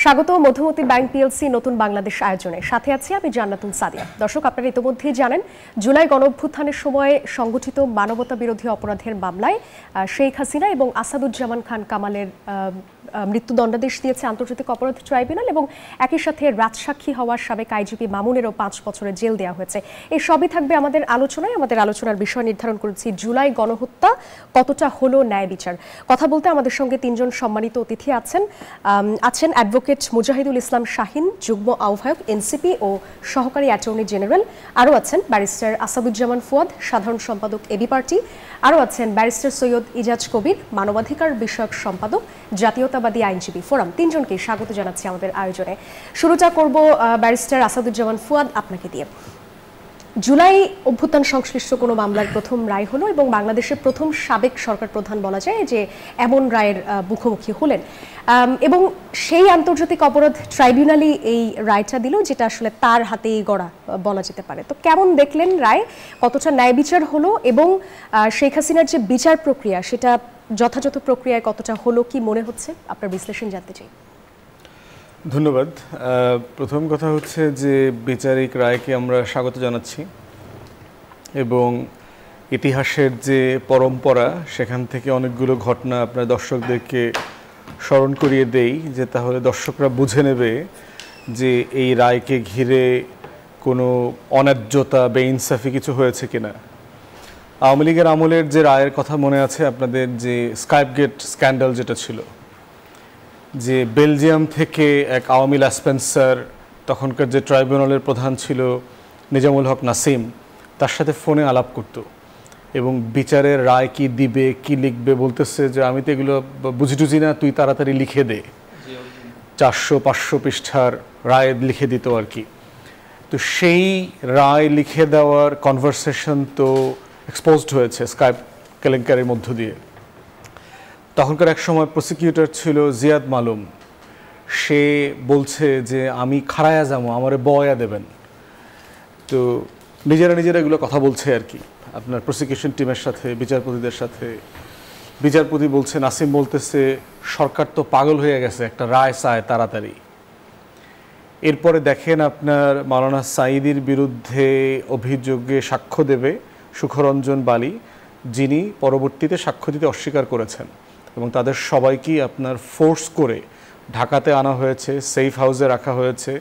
স্বাগত Madhumati bank PLC নতুন বাংলাদেশ আয়োজনে। সাথে আছি আমি জান্নাতুল সাদিয়া। দর্শক, আপনারা ইতিমধ্যেই জানেন জুলাই গণঅভ্যুত্থানের সময় সংগঠিত মানবতা বিরোধী অপরাধের মামলায় শেখ হাসিনা এবং আসাদুজ্জামান খান কামালের মৃত্যুদণ্ডাদেশ দিয়েছে আন্তর্জাতিক অপরাধ ট্রাইব্যুনাল এবং একই সাথে রাজসাক্ষী হওয়ার সাবেক আইজিপি মামুনেরও 5 বছরের জেল দেওয়া হয়েছে। এই সবই থাকবে আমাদের আলোচনায়। আমাদের আলোচনার বিষয় নির্ধারণ করেছি জুলাই গণহত্যা কতটা হলো ন্যায় বিচার। কথা বলতে আমাদের সঙ্গে 3 জন সম্মানিত অতিথি আছেন অ্যাডভোকেট মুজাহিদুল ইসলাম শাহিন, যুগ্ম আহ্বায়ক এনসিপি ও সহকারী অ্যাটর্নি জেনারেল। আরও আছেন ব্যারিস্টার আসাদুজ্জামান ফুয়াদ, সাধারণ সম্পাদক এবি পার্টি। আরও আছেন ব্যারিস্টার সৈয়দ ইজাজ কবির, মানবাধিকার বিষয়ক সম্পাদক, জাতীয়তাবাদী আইনজীবী ফোরাম। 3 জনকে স্বাগত জানাচ্ছি আমাদের আয়োজনে। শুরুটা করব ব্যারিস্টার আসাদুজ্জামান ফুয়াদ আপনাকে দিয়ে। জুলাই অভ্যুত্থান সংশ্লিষ্ট কোনো মামলার প্রথম রায় হলো এবং বাংলাদেশের প্রথম সাবেক সরকার প্রধান বলা যায় যে এমন রায়ের মুখোমুখি হলেন এবং সেই আন্তর্জাতিক অপরাধ ট্রাইব্যুনালই এই রায়টা দিল, যেটা আসলে তার হাতেই গড়া বলা যেতে পারে। তো কেমন দেখলেন রায়, কতটা ন্যায় বিচার হলো এবং শেখ হাসিনার যে বিচার প্রক্রিয়া সেটা যথাযথ প্রক্রিয়ায় কতটা হলো, কি মনে হচ্ছে আপনার বিশ্লেষণ জানতে চাই। ধন্যবাদ। প্রথম কথা হচ্ছে যে বিচারিক রায়কে আমরা স্বাগত জানাচ্ছি এবং ইতিহাসের যে পরম্পরা সেখান থেকে অনেকগুলো ঘটনা আপনার দর্শকদেরকে স্মরণ করিয়ে দেই, যে তাহলে দর্শকরা বুঝে নেবে যে এই রায়কে ঘিরে কোনো অন্যায্যতা বেইনসাফি কিছু হয়েছে কিনা। আওয়ামী লীগের আমলের যে রায়ের কথা মনে আছে আপনাদের, যে স্কাইপগেট স্ক্যান্ডাল যেটা ছিল, যে বেলজিয়াম থেকে এক আওয়ামী ল্যাসপেন্সার, তখনকার যে ট্রাইব্যুনালের প্রধান ছিল নিজামুল হক নাসিম, তার সাথে ফোনে আলাপ করত এবং বিচারের রায় কি দিবে কি লিখবে বলতেছে যে আমি তো এগুলো বুঝি টুঝি না, তুই তাড়াতাড়ি লিখে দে। 400-500 পৃষ্ঠার রায় লিখে দিত আর কি। তো সেই রায় লিখে দেওয়ার কনভারসেশন তো এক্সপোজড হয়েছে স্কাইপ কেলেঙ্কারির মধ্য দিয়ে। তখনকার এক সময় প্রসিকিউটর ছিল জিয়াদ মালুম, সে বলছে যে আমি খাড়ায়া যাবো, আমারে বয়া দেবেন। তো নিজেরা এগুলো কথা বলছে আর কি আপনার প্রসিকিউশন টিমের সাথে, বিচারপতিদের সাথে। বিচারপতি বলছে, নাসিম বলতেছে সরকার তো পাগল হয়ে গেছে, একটা রায় চায় তাড়াতাড়ি। এরপরে দেখেন আপনার মাওলানা সাঈদীর বিরুদ্ধে অভিযোগে সাক্ষ্য দেবে সুখরঞ্জন বালী, যিনি পরবর্তীতে সাক্ষ্য দিতে অস্বীকার করেছেন এবং তাদের সবাইকেই আপনার ফোর্স করে ঢাকাতে আনা হয়েছে, সেফ হাউসে রাখা হয়েছে,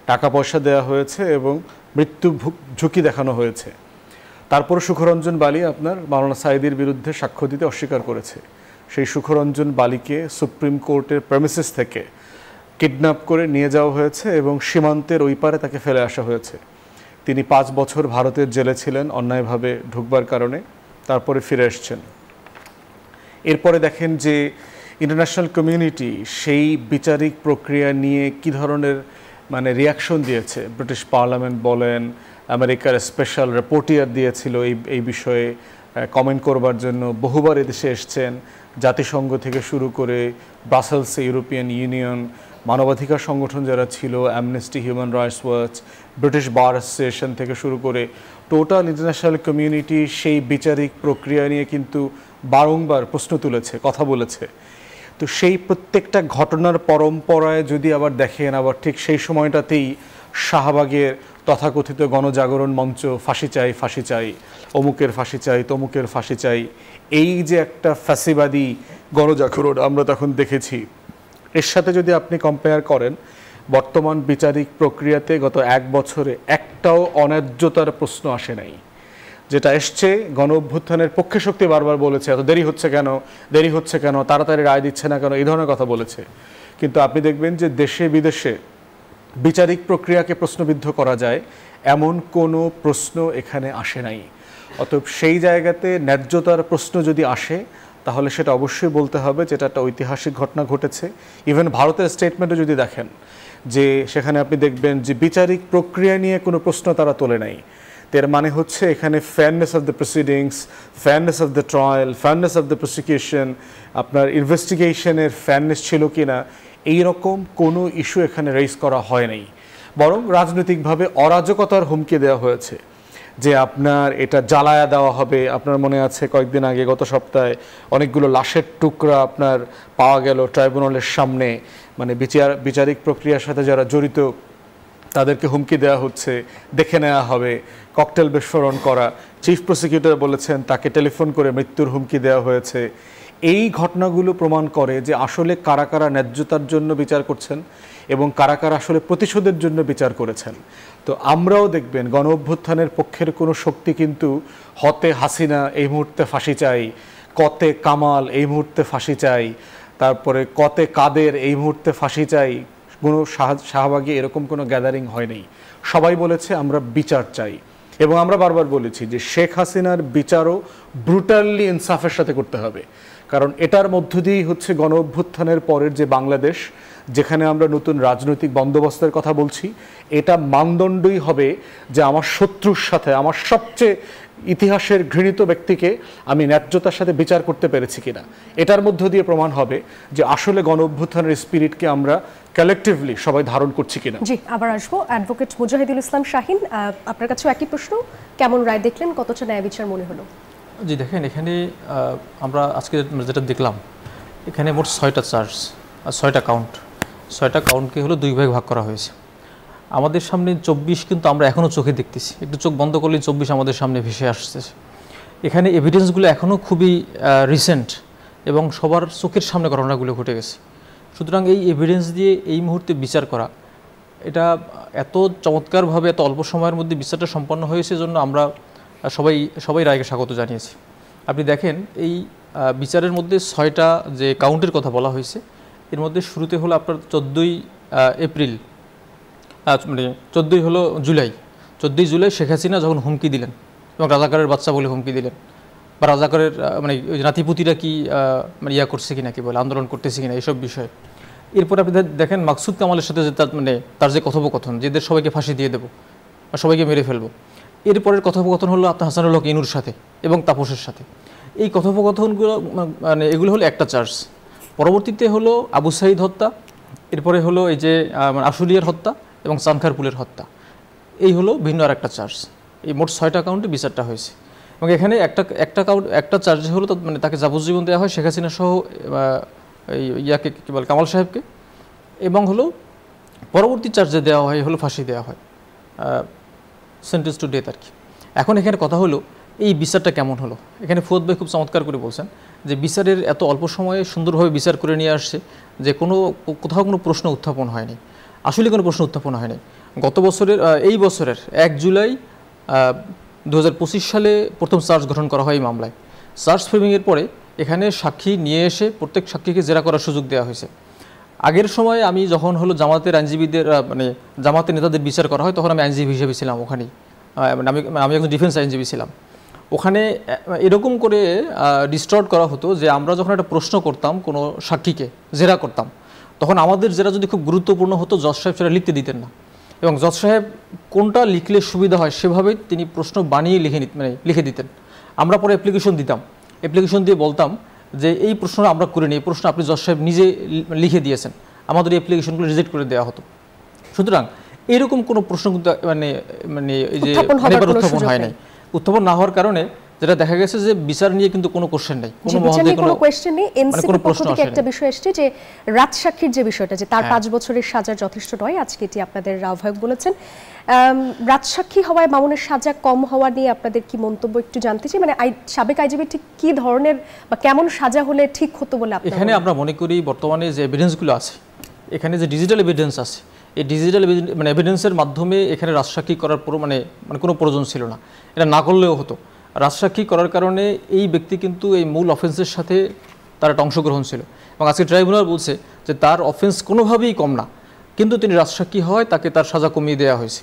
টাকা পয়সা দেওয়া হয়েছে এবং মৃত্যু ঝুঁকি দেখানো হয়েছে। তারপর সুখরঞ্জন বালী আপনার মাওলানা সাঈদীর বিরুদ্ধে সাক্ষ্য দিতে অস্বীকার করেছে। সেই সুখরঞ্জন বালীকে সুপ্রিম কোর্টের প্রেমিসেস থেকে কিডন্যাপ করে নিয়ে যাওয়া হয়েছে এবং সীমান্তের ওই পারে তাকে ফেলে আসা হয়েছে। তিনি 5 বছর ভারতের জেলে ছিলেন অন্যায়ভাবে ঢুকবার কারণে, তারপরে ফিরে এসছেন। এরপরে দেখেন যে ইন্টারন্যাশনাল কমিউনিটি সেই বিচারিক প্রক্রিয়া নিয়ে কি ধরনের রিয়াকশন দিয়েছে। ব্রিটিশ পার্লামেন্ট বলেন, আমেরিকার স্পেশাল রিপোর্টিয়ার দিয়েছিল এই বিষয়ে কমেন্ট করবার জন্য, বহুবার এদেশে এসছেন। জাতিসংঘ থেকে শুরু করে ব্রাসেলসে ইউরোপিয়ান ইউনিয়ন, মানবাধিকার সংগঠন যারা ছিল, amnesty, human rights watch, British bar association থেকে শুরু করে টোটাল ইন্টারন্যাশনাল কমিউনিটি সেই বিচারিক প্রক্রিয়া নিয়ে কিন্তু বারংবার প্রশ্ন তুলেছে, কথা বলেছে। তো সেই প্রত্যেকটা ঘটনার পরম্পরায় যদি আবার দেখেন, আবার ঠিক সেই সময়টাতেই শাহবাগের তথাকথিত গণজাগরণ মঞ্চ, ফাঁসি চাই ফাঁসি চাই, অমুকের ফাঁসি চাই তমুকের ফাঁসি চাই, এই যে একটা ফ্যাসিবাদী গণজাগরণ আমরা তখন দেখেছি, এর সাথে যদি আপনি কম্পেয়ার করেন বর্তমান বিচারিক প্রক্রিয়াতে গত 1 বছরে একটাও অন্যায্যতার প্রশ্ন আসে নাই। যেটা এসছে গণ অভ্যুত্থানের পক্ষে শক্তি বারবার বলেছে এত দেরি হচ্ছে কেন, তাড়াতাড়ি রায় দিচ্ছে না কেন, এই ধরনের কথা বলেছে। কিন্তু আপনি দেখবেন যে দেশে বিদেশে বিচারিক প্রক্রিয়াকে প্রশ্নবিদ্ধ করা যায় এমন কোনো প্রশ্ন এখানে আসে নাই। অতএব সেই জায়গাতে ন্যায্যতার প্রশ্ন যদি আসে তাহলে সেটা অবশ্যই বলতে হবে যেটা একটা ঐতিহাসিক ঘটনা ঘটেছে। ইভেন ভারতের স্টেটমেন্টে যদি দেখেন যে সেখানে আপনি দেখবেন যে বিচারিক প্রক্রিয়া নিয়ে কোনো প্রশ্ন তারা তোলে নাই। এর মানে হচ্ছে এখানে fairness of the proceedings, fairness of the trial, fairness of the prosecution, আপনার ইনভেস্টিগেশনের ফেয়ারনেস ছিল কি না, এইরকম কোনো ইস্যু এখানে রেইজ করা হয় নাই। বরং রাজনৈতিকভাবে অরাজকতার হুমকি দেওয়া হয়েছে। যে আপনার এটা জ্বালায়া দেওয়া হবে। আপনার মনে আছে কয়েকদিন আগে গত সপ্তাহে অনেকগুলো লাশের টুকরা আপনার পাওয়া গেল ট্রাইব্যুনালের সামনে, মানে বিচারিক প্রক্রিয়ার সাথে যারা জড়িত তাদেরকে হুমকি দেওয়া হচ্ছে, দেখে নেওয়া হবে, ককটেল বিস্ফোরণ করা। চিফ প্রসিকিউটর বলেছেন তাকে টেলিফোন করে মৃত্যুর হুমকি দেওয়া হয়েছে। এই ঘটনাগুলো প্রমাণ করে যে আসলে কারা কারা ন্যায্যতার জন্য বিচার করছেন এবং কারা কারা আসলে প্রতিশোধের জন্য বিচার করেছেন। তো আমরাও দেখবেন গণ অভ্যুত্থানের পক্ষের কোনো শক্তি কিন্তু হতে হাসিনা এই মুহূর্তে ফাঁসি চাই, কতে কামাল এই মুহূর্তে ফাঁসি চাই, তারপরে কতে কাদের এই মুহূর্তে ফাঁসি চাই, কোনো শাহবাগে এরকম কোনো গ্যাদারিং হয়নি। সবাই বলেছে আমরা বিচার চাই। এবং আমরা বারবার বলেছি যে শেখ হাসিনার বিচারও ব্রুটালি ইনসাফের সাথে করতে হবে, কারণ এটার মধ্য দিয়েই হচ্ছে গণ অভ্যুত্থানের পরের যে বাংলাদেশ, যেখানে আমরা নতুন রাজনৈতিক বন্দোবস্তের কথা বলছি, এটা মানদণ্ডই হবে যে আমার শত্রুর সাথে, আমার সবচেয়ে ইতিহাসের ঘৃণিত ব্যক্তিকে আমি ন্যায্যতার সাথে বিচার করতে পেরেছি কিনা। এটার মধ্য দিয়ে প্রমাণ হবে যে আসলে গণ অভ্যুত্থানের স্পিরিটকে আমরা কালেকটিভলি সবাই ধারণ করছি কিনা। জি, আবার আসবো অ্যাডভোকেট মুজাহিদুল ইসলাম শাহিন, আপনার কাছেও একই প্রশ্ন, কেমন রায় দেখলেন, কতটা ন্যায় বিচার মনে হলো? জি দেখেন, এখানে আমরা আজকে যেটা দেখলাম, এখানে মোট 6টা চার্জ আর 6টা কাউন্ট, 6টা কাউন্টকে হলো 2 ভাগে ভাগ করা হয়েছে। আমাদের সামনে 24 কিন্তু আমরা এখনও চোখে দেখতেছি, একটু চোখ বন্ধ করলে 24 আমাদের সামনে ভেসে আসছে। এখানে এভিডেন্সগুলো এখনও খুবই রিসেন্ট এবং সবার চোখের সামনে ঘটনাগুলো ঘটে গেছে। সুতরাং এই এভিডেন্স দিয়ে এই মুহূর্তে বিচার করা, এটা এত চমৎকারভাবে এত অল্প সময়ের মধ্যে বিচারটা সম্পন্ন হয়েছে, জন্য আমরা সবাই রায়কে স্বাগত জানিয়েছি। আপনি দেখেন এই বিচারের মধ্যে 6টা যে কাউন্টের কথা বলা হয়েছে, এর মধ্যে শুরুতে হলো আপনার 14ই এপ্রিল, মানে 14ই হলো জুলাই, 14ই জুলাই শেখ হাসিনা যখন হুমকি দিলেন এবং রাজাকারের বাচ্চা বলে হুমকি দিলেন, বা রাজাকারের মানে নাতিপুতিরা কি মানে করছে কিনা, কি বলে আন্দোলন করতেছে কিনা, এইসব বিষয়ে। এরপর আপনি দেখেন মাকসুদ কামালের সাথে যে তার যে কথোপকথন, যেদের সবাইকে ফাঁসি দিয়ে দেবো বা সবাইকে মেরে ফেলবো, এরপরের কথোপকথন হলো আপনার হাসানুল হক ইনুর সাথে এবং তাপসের সাথে। এই কথোপকথনগুলো মানে এগুলো হলো একটা চার্জ। পরবর্তীতে হলো আবু সাঈদ হত্যা, এরপরে হলো এই যে আশুলিয়ার হত্যা এবং চানখারপুলের হত্যা, এই হলো ভিন্ন আর একটা চার্জ। এই মোট 6টা কাউন্টে বিচারটা হয়েছে এবং এখানে একটা চার্জে হলো মানে তাকে যাবজ্জীবন দেওয়া হয় শেখ হাসিনা সহ ইয়াকে কী বলে কামাল সাহেবকে, এবং হলো পরবর্তী চার্জে দেওয়া হয় হলো ফাঁসি দেওয়া হয়, সেন্টেন্স টু ডেথ আর কি। এখন এখানে কথা হলো এই বিচারটা কেমন হলো। এখানে ফুয়াদ ভাই খুব চমৎকার করে বলছেন যে বিচারের এত অল্প সময়ে সুন্দরভাবে বিচার করে নিয়ে আসছে, যে কোথাও কোনো প্রশ্ন উত্থাপন হয়নি, আসলে কোনো প্রশ্ন উত্থাপন হয়নি। গত বছরের এই বছরের 1 জুলাই 2025 সালে প্রথম চার্জ গঠন করা হয় এই মামলায়। চার্জ ফ্রেমিংয়ের পরে এখানে সাক্ষী নিয়ে এসে প্রত্যেক সাক্ষীকে জেরা করার সুযোগ দেওয়া হয়েছে। আগের সময় আমি যখন হলো জামাতের আইনজীবীদের মানে জামাতের নেতাদের বিচার করা হয়, তখন আমি আইনজীবী হিসেবে ছিলাম ওখানেই, মানে আমি একজন ডিফেন্স আইনজীবী ছিলাম। ওখানে এরকম করে ডিস্টর্ট করা হতো যে আমরা যখন একটা প্রশ্ন করতাম কোনো সাক্ষীকে জেরা করতাম, তখন আমাদের জেরা যদি খুব গুরুত্বপূর্ণ হতো, জজ সাহেব সেটা লিখতে দিতেন না, এবং জজ সাহেব কোনটা লিখলে সুবিধা হয় সেভাবেই তিনি প্রশ্ন বানিয়ে লিখে দিতেন। আমরা পরে অ্যাপ্লিকেশন দিতাম, অ্যাপ্লিকেশন দিয়ে বলতাম যে এই প্রশ্নটা আমরা করিনি, এই প্রশ্ন আপনি জজ সাহেব নিজে লিখে দিয়েছেন, আমাদের এই অ্যাপ্লিকেশনগুলো রিজেক্ট করে দেওয়া হতো। সুতরাং এরকম কোনো প্রশ্ন কিন্তু মানে এই যে উত্থাপন হয় নাই। উত্থাপন না হওয়ার কারণে যেটা দেখা গেছে যে বিচার নিয়ে কিন্তু কোনো কোশ্চেন নেই, কোনো মহলে কোনো কোশ্চেন নেই। এনসিপির পক্ষ থেকে একটা বিষয় আসছে যে রাজসাক্ষীর যে বিষয়টা, যে তার 5 বছরের সাজা যথেষ্ট নয়, আজকে এটি আপনাদের আহ্বায়ক বলেছেন। রাজসাক্ষী হওয়ায় মামুনের সাজা কম হওয়া নিয়ে আপনাদের কি মন্তব্য একটু জানতে চাই, মানে সাবেক আইজিবি ঠিক কি ধরনের বা কেমন সাজা হলে ঠিক হতো বলে আপনারা? এখানে আমরা মনে করি বর্তমানে যে এভিডেন্সগুলো আছে, এখানে যে ডিজিটাল এভিডেন্স আছে, এই ডিজিটাল মানে এভিডেন্সের মাধ্যমে এখানে রাজসাক্ষী করার মানে কোনো প্রয়োজন ছিল না, এটা না করলেও হতো। রাজসাক্ষী করার কারণে এই ব্যক্তি কিন্তু এই মূল অফেন্সের সাথে তার একটা অংশগ্রহণ ছিল, এবং আজকে ট্রাইব্যুনাল বলছে যে তার অফেন্স কোনোভাবেই কম না, কিন্তু তিনি রাজসাক্ষী হয় তাকে তার সাজা কমিয়ে দেওয়া হয়েছে।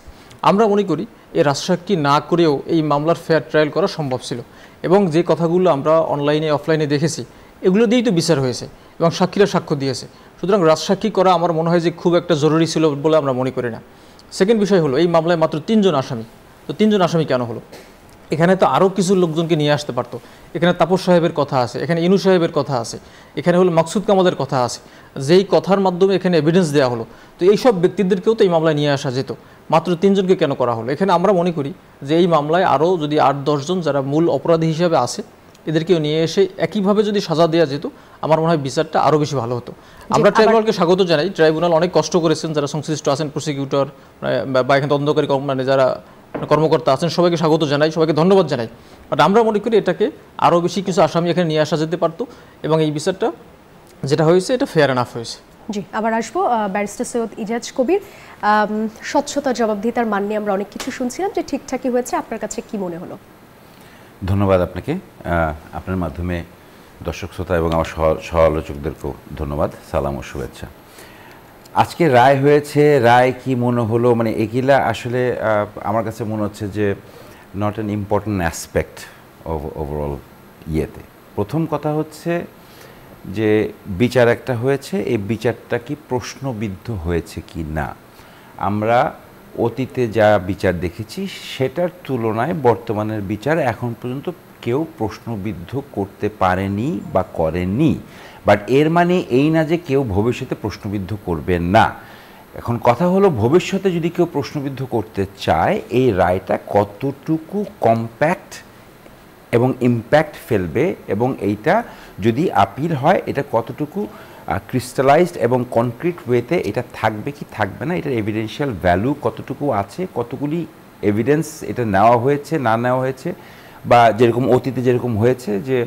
আমরা মনে করি এই রাজসাক্ষী না করেও এই মামলার ফেয়ার ট্রায়াল করা সম্ভব ছিল, এবং যে কথাগুলো আমরা অনলাইনে অফলাইনে দেখেছি এগুলো দিয়েই তো বিচার হয়েছে এবং সাক্ষীরা সাক্ষ্য দিয়েছে। সুতরাং রাজসাক্ষী করা আমার মনে হয় যে খুব একটা জরুরি ছিল বলে আমরা মনে করি না। সেকেন্ড বিষয় হলো এই মামলায় মাত্র 3 জন আসামি, তো 3 জন আসামি কেন হলো? এখানে তো আরও কিছু লোকজনকে নিয়ে আসতে পারতো। এখানে তাপস সাহেবের কথা আছে, এখানে ইনু সাহেবের কথা আছে, এখানে হলো মাকসুদ কামালের কথা আছে, যেই কথার মাধ্যমে এখানে এভিডেন্স দেওয়া হলো। তো এইসব ব্যক্তিদেরকেও তো এই মামলায় নিয়ে আসা যেত, মাত্র 3 জনকে কেন করা হলো? এখানে আমরা মনে করি যে এই মামলায় আরও যদি 8-10 জন যারা মূল অপরাধী হিসেবে আছে এদেরকেও নিয়ে এসে একইভাবে যদি সাজা দেওয়া যেত, আমার মনে হয় বিচারটা আরও বেশি ভালো হতো। আমরা ট্রাইব্যুনালকে স্বাগত জানাই, ট্রাইব্যুনাল অনেক কষ্ট করেছেন, যারা সংশ্লিষ্ট আছেন, প্রসিকিউটর বা এখানে তদন্তকারী যারা কর্মকর্তা আছেন, সবাইকে স্বাগত জানাই, সবাইকে ধন্যবাদ জানাই। বাট আমরা মনে করি এটাকে আরও বেশি কিছু আসামি এখানে নিয়ে আসা যেতে পারতো এবং এই বিচারটা যেটা হয়েছে এটা ফেয়ার এনাফ হয়েছে। জি, আবার আসবো ব্যারিস্টার সৈয়দ ইজাজ কবির। স্বচ্ছতা, জবাবদিহিতার মান নিয়ে আমরা অনেক কিছু শুনছিলাম যে ঠিকঠাকই হয়েছে, আপনার কাছে কি মনে হলো? ধন্যবাদ আপনাকে, আপনার মাধ্যমে দর্শক শ্রোতা এবং আমার সহ-আলোচকদেরকেও ধন্যবাদ, সালাম ও শুভেচ্ছা। আজকে রায় হয়েছে, রায় কি মনে হলো, মানে এগুলা আসলে আমার কাছে মনে হচ্ছে যে not an important aspect of overall ইয়েতে। প্রথম কথা হচ্ছে যে বিচার একটা হয়েছে, এই বিচারটা কি প্রশ্নবিদ্ধ হয়েছে কি না। আমরা অতীতে যা বিচার দেখেছি সেটার তুলনায় বর্তমানের বিচার এখন পর্যন্ত কেউ প্রশ্নবিদ্ধ করতে পারেনি বা করেনি। বাট এর মানে এই না যে কেউ ভবিষ্যতে প্রশ্নবিদ্ধ করবে না। এখন কথা হলো, ভবিষ্যতে যদি কেউ প্রশ্নবিদ্ধ করতে চায়, এই রায়টা কতটুকু কম্প্যাক্ট এবং ইম্প্যাক্ট ফেলবে, এবং এইটা যদি আপিল হয় এটা কতটুকু ক্রিস্টালাইজড এবং কনক্রিট ওয়েতে এটা থাকবে কি থাকবে না, এটার এভিডেন্সিয়াল ভ্যালু কতটুকু আছে, কতগুলি এভিডেন্স এটা নেওয়া হয়েছে না নেওয়া হয়েছে, বা যেরকম অতীতে যেরকম হয়েছে যে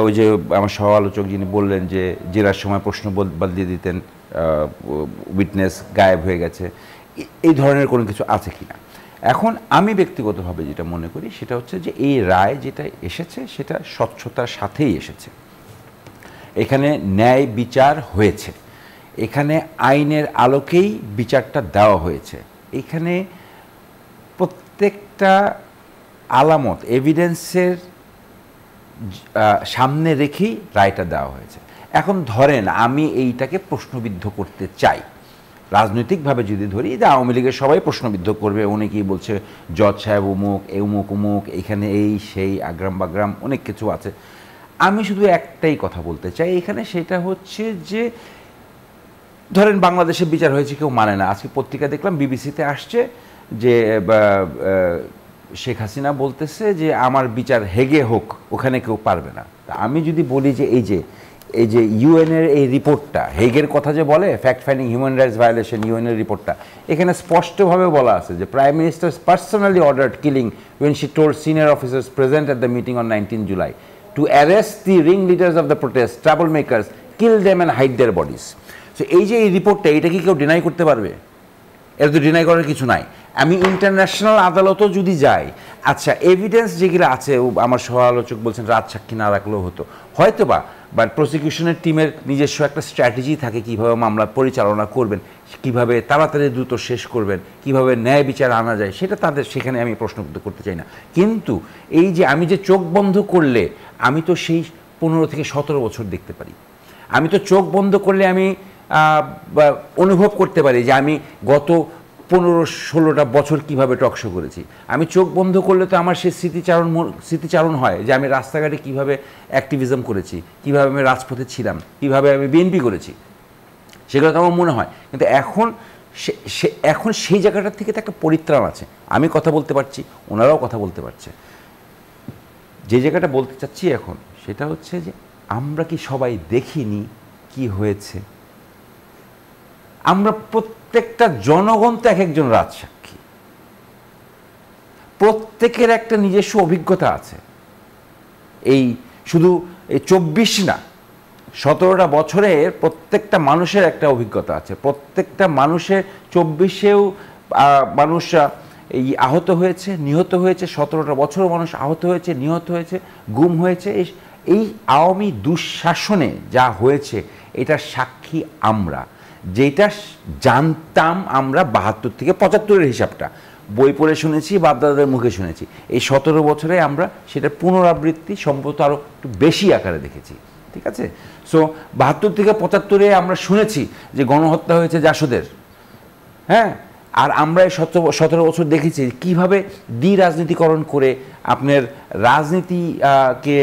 ওই যে আমার সহ-আলোচক যিনি বললেন যে জেরার সময় প্রশ্ন বদলিয়ে দিতেন, উইটনেস গায়েব হয়ে গেছে, এই ধরনের কোনো কিছু আছে কি না। এখন আমি ব্যক্তিগতভাবে যেটা মনে করি সেটা হচ্ছে যে এই রায় যেটা এসেছে সেটা স্বচ্ছতার সাথেই এসেছে। এখানে ন্যায় বিচার হয়েছে, এখানে আইনের আলোকেই বিচারটা দেওয়া হয়েছে, এখানে প্রত্যেকটা আলামত এভিডেন্সের সামনে রেখেই রায়টা দেওয়া হয়েছে। এখন ধরেন আমি এইটাকে প্রশ্নবিদ্ধ করতে চাই, রাজনৈতিকভাবে যদি ধরি যে আওয়ামী লীগের সবাই প্রশ্নবিদ্ধ করবে, অনেকেই বলছে জজ সাহেব অমুক অমুক অমুক, এখানে এই সেই আগ্রাম বাগ্রাম অনেক কিছু আছে। আমি শুধু একটাই কথা বলতে চাই এখানে, সেটা হচ্ছে যে ধরেন বাংলাদেশে বিচার হয়েছে কেউ মানে না। আজকে পত্রিকা দেখলাম বিবিসিতে আসছে যে শেখ হাসিনা বলতেছে যে আমার বিচার হেগে হোক, ওখানে কেউ পারবে না। আমি যদি বলি যে এই যে ইউএনের এই রিপোর্টটা, হেগের কথা যে বলে fact finding human rights violation, ইউএনের রিপোর্টটা, এখানে স্পষ্টভাবে বলা আছে যে prime minister personally ordered killing when she told senior officers present at the meeting on 19 July to arrest the ringleaders of the protest, troublemakers, kill them and hide their bodies. So এই যে এই রিপোর্টটা, এটা কি কেউ deny করতে পারবে? এটা তো ডিনাই করার কিছু নাই। আমি ইন্টারন্যাশনাল আদালতও যদি যাই, আচ্ছা এভিডেন্স যেগুলো আছে, আমার সহ-আলোচক বলছেন রাত সাক্ষী না রাখলেও হতো, হয়তো বাট প্রসিকিউশনের টিমের নিজস্ব একটা স্ট্র্যাটেজি থাকে কীভাবে মামলা পরিচালনা করবেন, কিভাবে তাড়াতাড়ি দ্রুত শেষ করবেন, কিভাবে ন্যায় বিচার আনা যায়, সেটা তাদের, সেখানে আমি প্রশ্ন করতে চাই না। কিন্তু এই যে আমি যে চোখ বন্ধ করলে আমি তো সেই 15 থেকে 17 বছর দেখতে পারি, আমি তো চোখ বন্ধ করলে আমি অনুভব করতে পারি যে আমি গত 15-16টা বছর কিভাবে টকশো করেছি। আমি চোখ বন্ধ করলে তো আমার সেই স্মৃতিচারণ হয় যে আমি রাস্তাঘাটে কিভাবে অ্যাক্টিভিজম করেছি, কিভাবে আমি রাজপথে ছিলাম, কিভাবে আমি বিএনপি করেছি, সেগুলো তো আমার মনে হয়। কিন্তু এখন সেই জায়গাটার থেকে তো একটা পরিত্রাণ আছে, আমি কথা বলতে পারছি, ওনারাও কথা বলতে পারছে। যে জায়গাটা বলতে চাচ্ছি এখন সেটা হচ্ছে যে আমরা কি সবাই দেখিনি কি হয়েছে? আমরা প্রত্যেকটা জনগণ তো এক একজন রাজসাক্ষী, প্রত্যেকের একটা নিজস্ব অভিজ্ঞতা আছে। এই শুধু এই 24 না, 17টা বছরের প্রত্যেকটা মানুষের একটা অভিজ্ঞতা আছে। প্রত্যেকটা মানুষের 24-এও মানুষ এই আহত হয়েছে, নিহত হয়েছে, 17টা বছরও মানুষ আহত হয়েছে, নিহত হয়েছে, গুম হয়েছে। এই আওয়ামী দুঃশাসনে যা হয়েছে এটার সাক্ষী আমরা, যেটা জানতাম আমরা 72 থেকে 75-এর হিসাবটা বই পড়ে শুনেছি, বাপদাদাদের মুখে শুনেছি। এই 17 বছরে আমরা সেটার পুনরাবৃত্তি সম্ভবত আরও একটু বেশি আকারে দেখেছি। ঠিক আছে, সো 72 থেকে 75-এ আমরা শুনেছি যে গণহত্যা হয়েছে জাসদের, হ্যাঁ, আর আমরা এই 17 বছর দেখেছি কিভাবে রাজনীতিকরণ করে আপনার রাজনীতিকে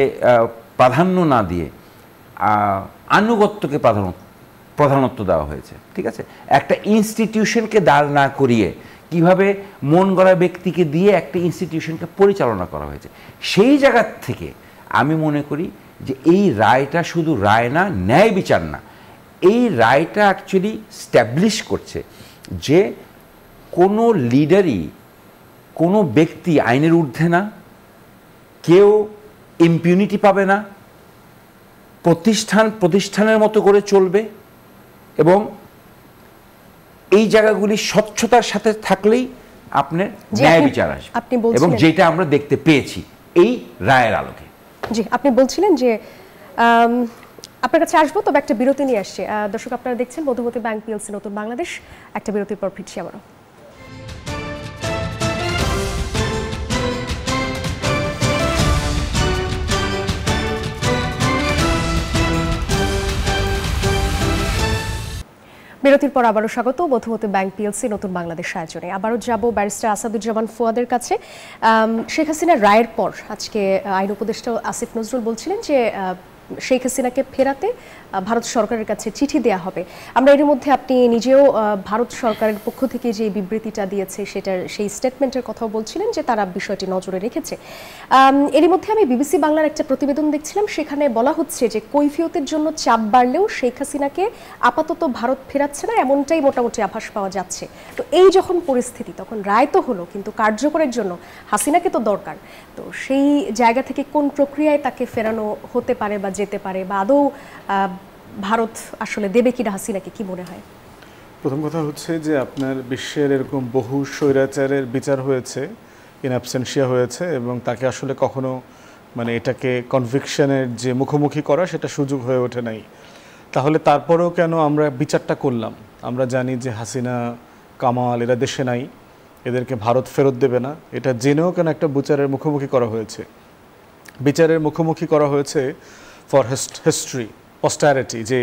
প্রাধান্য না দিয়ে আনুগত্যকে প্রাধান্যত্ব দেওয়া হয়েছে। ঠিক আছে, একটা ইনস্টিটিউশনকে দাঁড় না করিয়ে কিভাবে মন গড়া ব্যক্তিকে দিয়ে একটা ইনস্টিটিউশনকে পরিচালনা করা হয়েছে। সেই জায়গা থেকে আমি মনে করি যে এই রায়টা শুধু রায় না, ন্যায় বিচার না, এই রায়টা অ্যাকচুয়ালি স্ট্যাবলিশ করছে যে কোনো লিডারই, কোনো ব্যক্তি আইনের ঊর্ধ্বে না, কেউ ইম্পিউনিটি পাবে না, প্রতিষ্ঠানের মতো করে চলবে এবং এই জায়গাগুলি স্বচ্ছতার সাথে থাকলেই আপনার ন্যায় বিচার আসবে এবং যেটা আমরা দেখতে পেয়েছি এই রায়ের আলোকে। জি, আপনি বলছিলেন যে আপনার কাছে আসবো, তবে একটা বিরতি নিয়ে আসছে। দর্শক, আপনারা দেখছেন মধুমতি ব্যাংক পিএলসি নতুন বাংলাদেশ। একটা বিরতির পর ফিরছি আবারও। বিরতির পর আবারও স্বাগত মধুমতি ব্যাংক পিএলসি নতুন বাংলাদেশ আয়োজনে। আবারও যাব ব্যারিস্টার আসাদুজ্জামান ফুয়াদের কাছে। শেখ হাসিনার রায়ের পর আজকে আইন উপদেষ্টা আসিফ নজরুল বলছিলেন যে শেখ হাসিনাকে ফেরাতে ভারত সরকারের কাছে চিঠি দেয়া হবে। আমরা এর মধ্যে আপনি নিজেও ভারত সরকারের পক্ষ থেকে যে বিবৃতিটা দিয়েছে সেটার সেই স্টেটমেন্টের কথাও বলছিলেন যে তারা বিষয়টি নজরে রেখেছে। এর মধ্যে আমি বিবিসি বাংলার একটা প্রতিবেদন দেখছিলাম, সেখানে বলা হচ্ছে যে কৈফিয়তের জন্য চাপ বাড়লেও শেখ হাসিনাকে আপাতত ভারত ফেরাচ্ছে না, এমনটাই মোটামুটি আভাস পাওয়া যাচ্ছে। তো এই যখন পরিস্থিতি, তখন রায় তো হলো, কিন্তু কার্যকরের জন্য হাসিনাকে তো দরকার। তো সেই জায়গা থেকে কোন প্রক্রিয়ায় তাকে ফেরানো হতে পারে বা যেতে পারে, বা আদৌ ভারত আসলে দেবে কিনা হাসিনাকে, কি মনে হয়? প্রথম কথা হচ্ছে যে আপনার বিশ্বের এরকম বহু স্বৈরাচারের বিচার হয়েছে, ইন অ্যাবসেন্সিয়া হয়েছে, এবং তাকে আসলে কখনো মানে এটাকে কনভিকশনের যে মুখোমুখি করা সেটা সুযোগ হয়ে ওঠে নাই। তাহলে তারপরেও কেন আমরা বিচারটা করলাম? আমরা জানি যে হাসিনা, কামাল এরা দেশে নাই, এদেরকে ভারত ফেরত দেবে না, এটা জেনেও কেন একটা বিচারের মুখোমুখি করা হয়েছে? বিচারের মুখোমুখি করা হয়েছে ফর হিস্ট্রি, পস্টারিটি, যে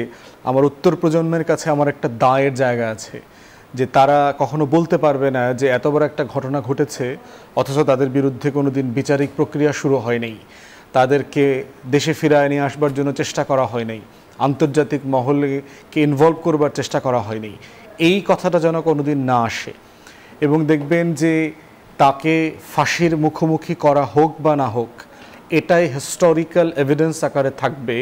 আমার উত্তর প্রজন্মের কাছে আমার একটা দায়ের জায়গা আছে, যে তারা কখনো বলতে পারবে না যে এত বড় একটা ঘটনা ঘটেছে অথচ তাদের বিরুদ্ধে কোনো দিন বিচারিক প্রক্রিয়া শুরু হয়নি, তাদেরকে দেশে ফিরায় নিয়ে আসবার জন্য চেষ্টা করা হয়নি, আন্তর্জাতিক মহলকে ইনভলভ করবার চেষ্টা করা হয়নি। এই কথাটা যেন কোনোদিন না আসে। এবং দেখবেন যে তাকে ফাঁসির মুখোমুখি করা হোক বা না হোক, এটাই হিস্টোরিক্যাল এভিডেন্স আকারে থাকবে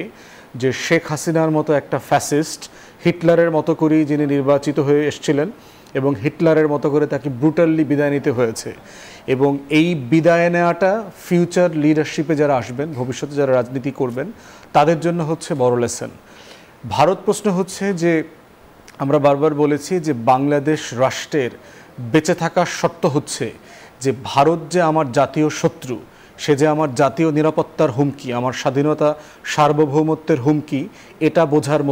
যে শেখ হাসিনার মতো একটা ফ্যাসিস্ট, হিটলারের মতো করেই যিনি নির্বাচিত হয়ে এসেছিলেন এবং হিটলারের মতো করে তাকে ব্রুটালি বিদায় নিতে হয়েছে। এবং এই বিদায় নেওয়াটা ফিউচার লিডারশিপে যারা আসবেন, ভবিষ্যতে যারা রাজনীতি করবেন, তাদের জন্য হচ্ছে বড় লেসন। ভারত প্রশ্ন হচ্ছে যে আমরা বারবার বলেছি যে বাংলাদেশ রাষ্ট্রের বেঁচে থাকার শর্ত হচ্ছে যে ভারত যে আমার জাতীয় শত্রু, সে যে আমার জাতীয় নিরাপত্তার হুমকি, আমার স্বাধীনতা সার্বভৌমত্বের হুমকি, এটা বোঝার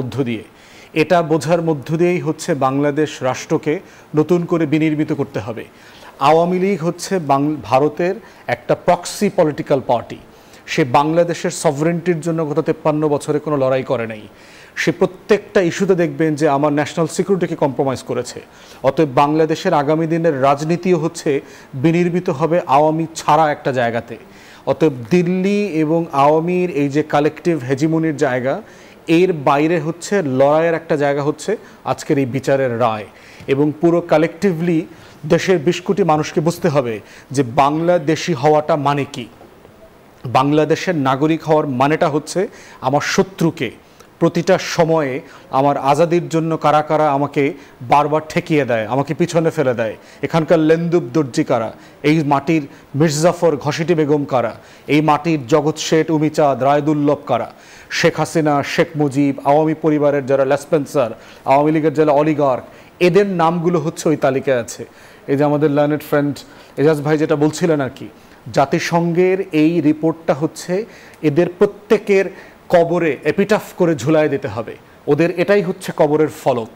মধ্য দিয়েই হচ্ছে বাংলাদেশ রাষ্ট্রকে নতুন করে বিনির্মিত করতে হবে। আওয়ামী লীগ হচ্ছে ভারতের একটা প্রক্সি পলিটিক্যাল পার্টি। সে বাংলাদেশের সভরেন্টির জন্য গত 53 বছরে কোনো লড়াই করে নাই। সে প্রত্যেকটা ইস্যুতে দেখবেন যে আমার ন্যাশনাল সিকিউরিটিকে কম্প্রোমাইজ করেছে। অতএব বাংলাদেশের আগামী দিনের রাজনীতিও হচ্ছে বিনির্মিত হবে আওয়ামী ছাড়া একটা জায়গাতে। অতএব দিল্লি এবং আওয়ামীর এই যে কালেকটিভ হেজিমনির জায়গা, এর বাইরে হচ্ছে লড়াইয়ের একটা জায়গা হচ্ছে আজকের এই বিচারের রায়। এবং পুরো কালেকটিভলি দেশের 20 কোটি মানুষকে বুঝতে হবে যে বাংলাদেশি হওয়াটা মানে কি। বাংলাদেশের নাগরিক হওয়ার মানেটা হচ্ছে আমার শত্রুকে প্রতিটা সময়ে আমার আজাদির জন্য কারা কারা আমাকে বারবার ঠেকিয়ে দেয়, আমাকে পিছনে ফেলে দেয়, এখানকার লেন্দুব দর্জি কারা, এই মাটির মির্জাফর ঘসিটি বেগম কারা, এই মাটির জগৎ শেঠ, উমিচাঁদ, রায়দুল্লভ কারা, শেখ হাসিনা, শেখ মুজিব, আওয়ামী পরিবারের যারা লেসপেন্সার, আওয়ামী লীগের যারা অলিগার্ক, এদের নামগুলো হচ্ছে ওই তালিকায় আছে। এই যে আমাদের লার্নেড ফ্রেন্ড এজাজ ভাই যেটা বলছিলেন আর কি, জাতিসংঘের এই রিপোর্টটা হচ্ছে এদের প্রত্যেকের কবরে এপিটাফ করে ঝুলায় দিতে হবে। ওদের এটাই হচ্ছে কবরের ফলক,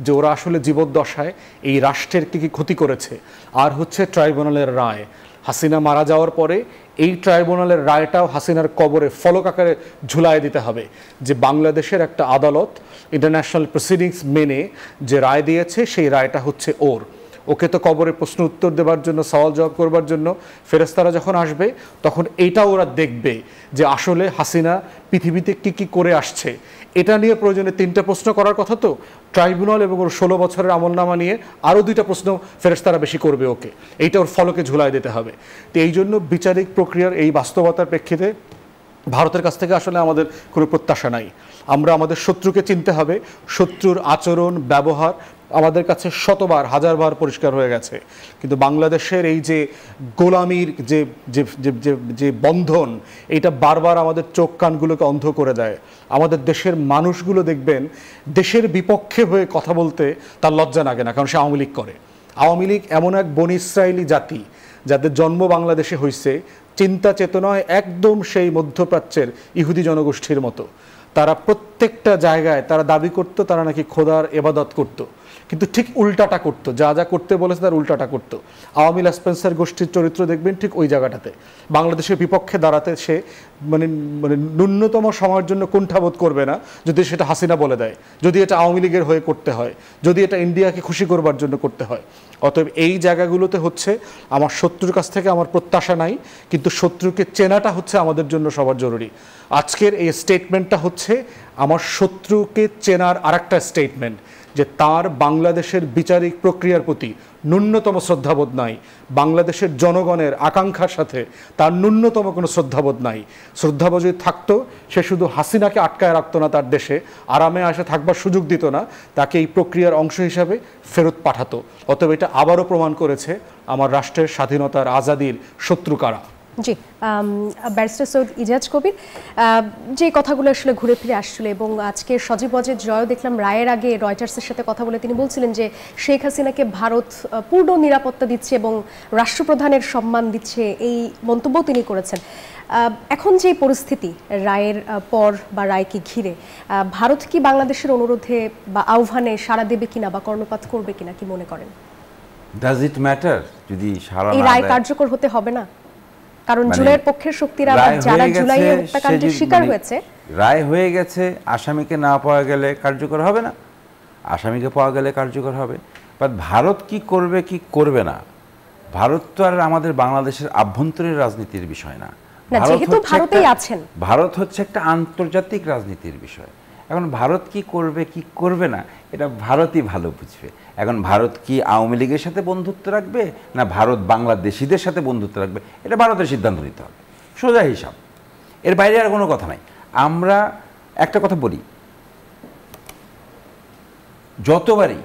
যে ওরা আসলে জীবদ্দশায় এই রাষ্ট্রের কী কী ক্ষতি করেছে। আর হচ্ছে ট্রাইব্যুনালের রায়, হাসিনা মারা যাওয়ার পরে এই ট্রাইব্যুনালের রায়টাও হাসিনার কবরে ফলক আকারে ঝুলায় দিতে হবে, যে বাংলাদেশের একটা আদালত ইন্টারন্যাশনাল প্রসিডিংস মেনে যে রায় দিয়েছে সেই রায়টা হচ্ছে ওর। ওকে তো কবরে প্রশ্ন উত্তর দেওয়ার জন্য, সওয়াল জবাব করবার জন্য ফেরেশতারা যখন আসবে তখন এইটাও ওরা দেখবে যে আসলে হাসিনা পৃথিবীতে কি কি করে আসছে। এটা নিয়ে প্রয়োজনে 3টা প্রশ্ন করার কথা, তো ট্রাইব্যুনাল এবং ওর 16 বছরের আমলনামা নিয়ে আরও 2টা প্রশ্ন ফেরেশতারা বেশি করবে ওকে, এইটা ওর ফলকে ঝুলাই দিতে হবে। তো এই জন্য বিচারিক প্রক্রিয়ার এই বাস্তবতার প্রেক্ষিতে ভারতের কাছ থেকে আসলে আমাদের কোনো প্রত্যাশা নাই। আমরা আমাদের শত্রুকে চিনতে হবে, শত্রুর আচরণ ব্যবহার আমাদের কাছে শতবার হাজারবার পরিষ্কার হয়ে গেছে, কিন্তু বাংলাদেশের এই যে গোলামির যে যে যে যে বন্ধন, এটা বারবার আমাদের চোখ কানগুলোকে অন্ধ করে দেয়। আমাদের দেশের মানুষগুলো দেখবেন দেশের বিপক্ষে হয়ে কথা বলতে তার লজ্জা লাগে না, কারণ সে আওয়ামী লীগ করে। আওয়ামী লীগ এমন এক বনি ইসরায়েলি জাতি যাদের জন্ম বাংলাদেশে হয়েছে, চিন্তা চেতনায় একদম সেই মধ্যপ্রাচ্যের ইহুদি জনগোষ্ঠীর মতো। তারা প্রত্যেকটা জায়গায় তারা দাবি করতো তারা নাকি খোদার এবাদত করত, কিন্তু ঠিক উল্টাটা করতো, যা যা করতে বলেছে তার উল্টাটা করতো। আওয়ামী স্পেন্সার গোষ্ঠীর চরিত্র দেখবেন ঠিক ওই জায়গাটাতে। বাংলাদেশের বিপক্ষে দাঁড়াতে সে মানে মানে ন্যূনতম সময়ের জন্য কুণ্ঠাবোধ করবে না যদি সেটা হাসিনা বলে দেয়, যদি এটা আওয়ামী লীগের হয়ে করতে হয়, যদি এটা ইন্ডিয়াকে খুশি করবার জন্য করতে হয়। অতএব এই জায়গাগুলোতে হচ্ছে আমার শত্রুর কাছ থেকে আমার প্রত্যাশা নাই, কিন্তু শত্রুকে চেনাটা হচ্ছে আমাদের জন্য সবার জরুরি। আজকের এই স্টেটমেন্টটা হচ্ছে আমার শত্রুকে চেনার আরেকটা স্টেটমেন্ট, যে তার বাংলাদেশের বিচারিক প্রক্রিয়ার প্রতি ন্যূনতম শ্রদ্ধাবোধ নাই, বাংলাদেশের জনগণের আকাঙ্ক্ষার সাথে তার ন্যূনতম কোনো শ্রদ্ধাবোধ নাই। শ্রদ্ধাবোধ যদি থাকতো সে শুধু হাসিনাকে আটকায় রাখতো না, তার দেশে আরামে আসে থাকবার সুযোগ দিত না, তাকে এই প্রক্রিয়ার অংশ হিসাবে ফেরত পাঠাতো। অতএব এটা আবারও প্রমাণ করেছে আমার রাষ্ট্রের স্বাধীনতার আজাদির শত্রু কারা। জি, ব্যারিস্টার সৈয়দ ইজাজ কবির, যে কথাগুলো আসলে ঘুরে ফিরে আসছিল, এবং আজকে সজীব ওয়াজেদ জয়ও দেখলাম রায়ের আগে রয়টার্সের সাথে কথা বলে তিনি বলছিলেন যে শেখ হাসিনাকে ভারত পূর্ণ নিরাপত্তা দিচ্ছে এবং রাষ্ট্রপ্রধানের সম্মান দিচ্ছে, এই মন্তব্য তিনি করেছেন। এখন যে পরিস্থিতি রায়ের পর বা রায়কে ঘিরে, ভারত কি বাংলাদেশের অনুরোধে বা আহ্বানে সাড়া দেবে কিনা বা কর্ণপাত করবে কিনা, কি মনে করেন? ডাজ ইট ম্যাটার যদি সারা এই রায় কার্যকর হতে হবে না? কারণ জুলাইয়ের পক্ষের শক্তিরা যারা জুলাইয়ে হত্যাকাণ্ডের শিকার হয়েছে, রায় হয়ে গেছে, আসামিকে না পাওয়া গেলে কার্যকর হবে না, আসামিকে পাওয়া গেলে কার্যকর হবে। বাট ভারত কি করবে কি করবে না, ভারত তো আর আমাদের বাংলাদেশের আভ্যন্তরীণ রাজনীতির বিষয় না। যেহেতু ভারতেই আছেন, ভারত হচ্ছে একটা আন্তর্জাতিক রাজনীতির বিষয়। এখন ভারত কি করবে কি করবে না এটা ভারতই ভালো বুঝবে। এখন ভারত কি আওয়ামী লীগের সাথে বন্ধুত্ব রাখবে না ভারত বাংলাদেশিদের সাথে বন্ধুত্ব রাখবে, এটা ভারতের সিদ্ধান্ত নিতে হবে, সোজা হিসাব, এর বাইরে আর কোনো কথা নাই। আমরা একটা কথা বলি, যতবারই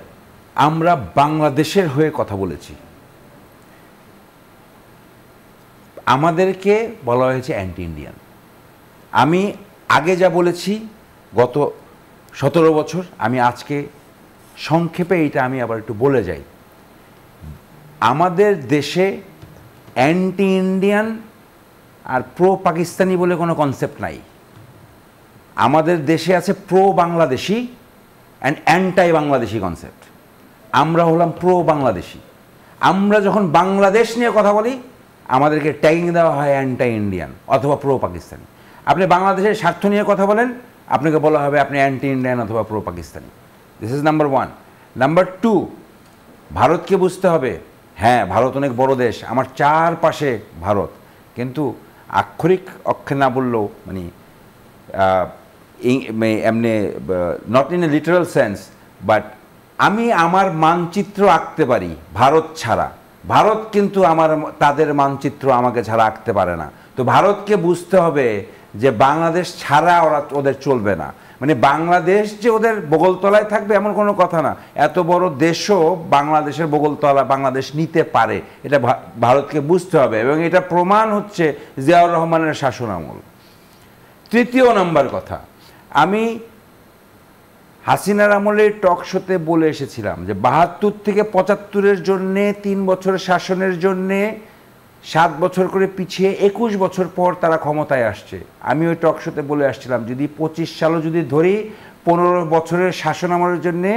আমরা বাংলাদেশের হয়ে কথা বলেছি আমাদেরকে বলা হয়েছে অ্যান্টি ইন্ডিয়ান। আমি আগে যা বলেছি গত 17 বছর, আমি আজকে সংক্ষেপে এইটা আমি আবার একটু বলে যাই। আমাদের দেশে অ্যান্টি ইন্ডিয়ান আর প্রো পাকিস্তানি বলে কোনো কনসেপ্ট নাই। আমাদের দেশে আছে pro Bangladeshi and anti Bangladeshi concept. আমরা হলাম প্রো বাংলাদেশি। আমরা যখন বাংলাদেশ নিয়ে কথা বলি আমাদেরকে ট্যাগিং দেওয়া হয় অ্যান্টাই ইন্ডিয়ান অথবা প্রো পাকিস্তানি। আপনি বাংলাদেশের স্বার্থ নিয়ে কথা বলেন, আপনাকে বলা হবে আপনি অ্যান্টি ইন্ডিয়ান অথবা pro Pakistani. This is number 1। Number 2, ভারতকে বুঝতে হবে, হ্যাঁ ভারত অনেক বড় দেশ, আমার চারপাশে ভারত, কিন্তু আক্ষরিক অক্ষরে না বললেও মানে এমনি not in a literal sense, but আমি আমার মানচিত্র আঁকতে পারি ভারত ছাড়া, ভারত কিন্তু তাদের মানচিত্র আমাকে ছাড়া আঁকতে পারে না। তো ভারতকে বুঝতে হবে যে বাংলাদেশ ছাড়া ওদের চলবে না, মানে বাংলাদেশ যে ওদের বগলতলায় থাকবে এমন কোনো কথা না। এত বড় দেশও বাংলাদেশের বগলতলা বাংলাদেশ নিতে পারে, এটা ভারতকে বুঝতে হবে, এবং এটা প্রমাণ হচ্ছে জিয়াউর রহমানের শাসনামল। 3য় নাম্বার কথা, আমি হাসিনার আমলে টক শোতে বলে এসেছিলাম যে 72 থেকে 75-এর জন্যে 3 বছরের শাসনের জন্যে 7 বছর করে পিছিয়ে 21 বছর পর তারা ক্ষমতায় আসছে। আমি ওই টক শোতে বলে আসছিলাম যদি 25 সালও যদি ধরি 15 বছরের শাসন আমলের জন্যে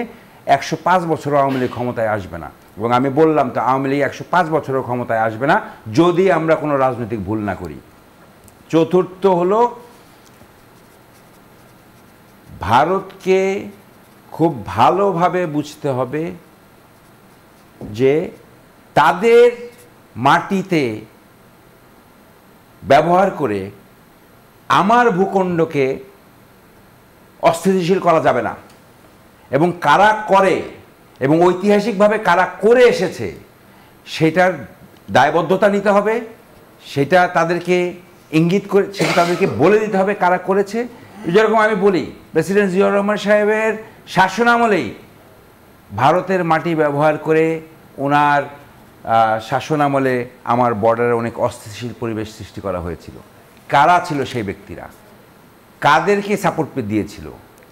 105 বছর আওয়ামী লীগ ক্ষমতায় আসবে না, এবং আমি বললাম তো আওয়ামী লীগ 105 বছরও ক্ষমতায় আসবে না যদি আমরা কোনো রাজনৈতিক ভুল না করি। 4র্থ হলো ভারতকে খুব ভালোভাবে বুঝতে হবে যে তাদের মাটিতে ব্যবহার করে আমার ভূখণ্ডকে অস্থিতিশীল করা যাবে না, এবং কারা করে এবং ঐতিহাসিকভাবে কারা করে এসেছে সেটার দায়বদ্ধতা নিতে হবে, সেটা তাদেরকে ইঙ্গিত করে, সেটা তাদেরকে বলে দিতে হবে কারা করেছে। যেরকম আমি বলি, প্রেসিডেন্ট জিয়াউর রহমান সাহেবের শাসনামলেই ভারতের মাটি ব্যবহার করে ওনার শাসনামলে আমার বর্ডারে অনেক অস্থিতিশীল পরিবেশ সৃষ্টি করা হয়েছিল। কারা ছিল সেই ব্যক্তিরা, কাদেরকে সাপোর্ট দিয়েছিল,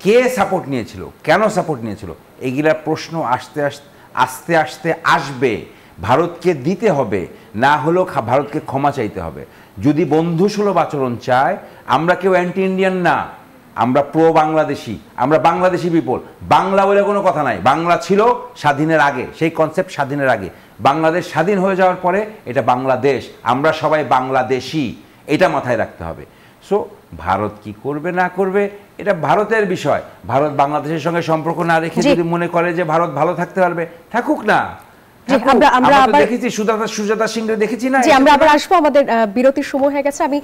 কে সাপোর্ট নিয়েছিল, কেন সাপোর্ট নিয়েছিল, এগুলার প্রশ্ন আস্তে আস্তে আস্তে আসবে। ভারতকে দিতে হবে, না হলেও ভারতকে ক্ষমা চাইতে হবে। যদি বন্ধুসুলভ আচরণ চায়, আমরা কেউ অ্যান্টি ইন্ডিয়ান না, আমরা প্রো বাংলাদেশি, আমরা বাংলাদেশি পিপল। বাংলা বলে কোনো কথা নাই, বাংলা ছিল স্বাধীনের আগে, সেই কনসেপ্ট স্বাধীনের আগে। বাংলাদেশ স্বাধীন হয়ে যাওয়ার পরে এটা বাংলাদেশ, আমরা সবাই বাংলাদেশি, এটা মাথায় রাখতে হবে। সো ভারত কি করবে না করবে এটা ভারতের বিষয়। ভারত বাংলাদেশের সঙ্গে সম্পর্ক না রেখে যদি মনে করে যে ভারত ভালো থাকতে পারবে, থাকুক না। আমরা দেখেছি সুজাতা সিংরে দেখেছি না। আমরা আবার আসবো, আমাদের বিরতির সময় হয়ে গেছে। আমি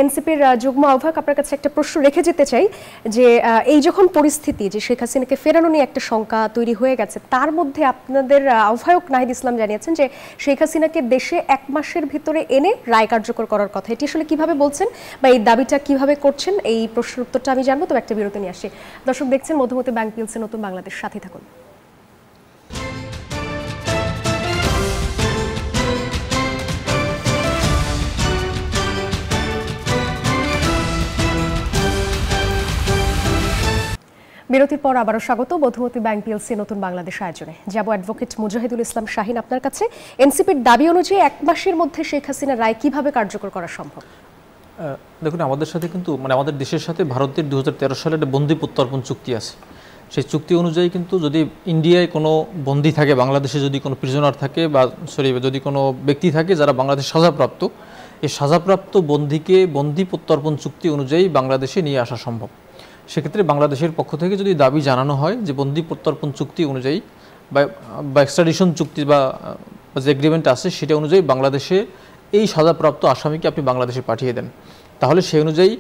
এনসিপির যুগ্ম আহ্বায়ক আপনার কাছে একটা প্রশ্ন রেখে যেতে চাই যে এই যখন পরিস্থিতি যে শেখ হাসিনাকে ফেরানো নিয়ে একটা শঙ্কা তৈরি হয়ে গেছে, তার মধ্যে আপনাদের আহ্বায়ক নাহিদ ইসলাম জানিয়েছেন যে শেখ হাসিনাকে দেশে 1 মাসের ভিতরে এনে রায় কার্যকর করার কথা। এটি আসলে কিভাবে বলছেন বা এই দাবিটা কিভাবে করছেন, এই প্রশ্নের উত্তরটা আমি জানবো। তবে একটা বিরতি নিয়ে আসছি। দর্শক দেখছেন মধুমতি ব্যাংক পিএলসি নতুন বাংলাদেশ, সাথে থাকুন। বিরতির পর আবারও স্বাগত মধুমতি ব্যাংক পিএলসি নতুন বাংলাদেশ আয়োজনে। যাব অ্যাডভোকেট মুজাহিদুল ইসলাম শাহিন আপনার কাছে। এনসিপির দাবি অনুযায়ী 1 মাসের মধ্যে শেখ হাসিনার রায় কিভাবে কার্যকর করা সম্ভব? দেখুন, আমাদের সাথে কিন্তু আমাদের দেশের সাথে ভারতের 2013 সালে একটা বন্দি প্রত্যর্পণ চুক্তি আছে। সেই চুক্তি অনুযায়ী কিন্তু যদি ইন্ডিয়ায় কোনো বন্দী থাকে, বাংলাদেশে যদি কোনো প্রিজনার থাকে বা যদি কোনো ব্যক্তি থাকে যারা বাংলাদেশ সাজাপ্রাপ্ত, এই সাজাপ্রাপ্ত বন্দীকে বন্দি প্রত্যর্পণ চুক্তি অনুযায়ী বাংলাদেশে নিয়ে আসা সম্ভব। সেক্ষেত্রে বাংলাদেশের পক্ষ থেকে যদি দাবি জানানো হয় যে বন্দি প্রত্যর্পণ চুক্তি অনুযায়ী বা এক্সট্রাডিশন চুক্তি বা যে এগ্রিমেন্ট আছে সেটা অনুযায়ী বাংলাদেশে এই সাজাপ্রাপ্ত আসামিকে আপনি বাংলাদেশে পাঠিয়ে দেন, তাহলে সেই অনুযায়ী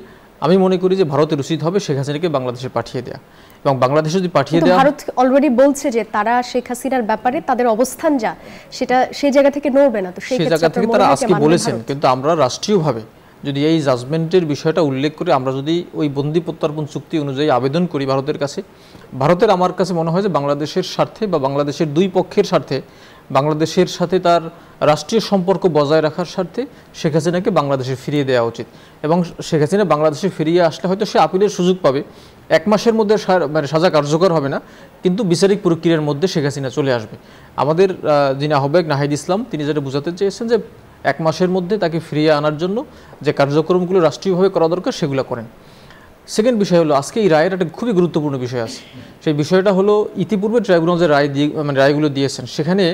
আমি মনে করি যে ভারতের উচিত হবে শেখ হাসিনাকে বাংলাদেশে পাঠিয়ে দেয়া। এবং বাংলাদেশে যদি পাঠিয়ে দেয়া, ভারত অলরেডি বলছে যে তারা শেখ হাসিনার ব্যাপারে তাদের অবস্থান যা সেটা সেই জায়গা থেকে নড়বে না, তো সেই জায়গা থেকে তারা আজকে বলেছেন। কিন্তু আমরা রাষ্ট্রীয়ভাবে যদি এই জাজমেন্টের বিষয়টা উল্লেখ করে আমরা যদি ওই বন্দি প্রত্যর্পণ চুক্তি অনুযায়ী আবেদন করি ভারতের কাছে, ভারতের আমার কাছে মনে হয় যে বাংলাদেশের স্বার্থে বা বাংলাদেশের দুই পক্ষের স্বার্থে, বাংলাদেশের সাথে তার রাষ্ট্রীয় সম্পর্ক বজায় রাখার স্বার্থে শেখ হাসিনাকে বাংলাদেশে ফিরিয়ে দেওয়া উচিত। এবং শেখ হাসিনা বাংলাদেশে ফিরিয়ে আসলে হয়তো সে আপিলের সুযোগ পাবে, 1 মাসের মধ্যে সাজা কার্যকর হবে না, কিন্তু বিচারিক প্রক্রিয়ার মধ্যে শেখ হাসিনা চলে আসবে। আমাদের যিনি আহ্বায়ক নাহিদ ইসলাম তিনি যেটা বোঝাতে চেয়েছেন যে 1 মাসের মধ্যে তাকে ফিরিয়ে আনার জন্য যে কার্যক্রমগুলো রাষ্ট্রীয়ভাবে করা দরকার সেগুলো করেন। সেকেন্ড বিষয় হলো, আজকে এই রায়ের একটা খুবই গুরুত্বপূর্ণ বিষয় আছে। সেই বিষয়টা হলো ইতিপূর্বে ট্রাইব্যুনাল যে রায় দিয়ে রায়গুলো দিয়েছেন সেখানে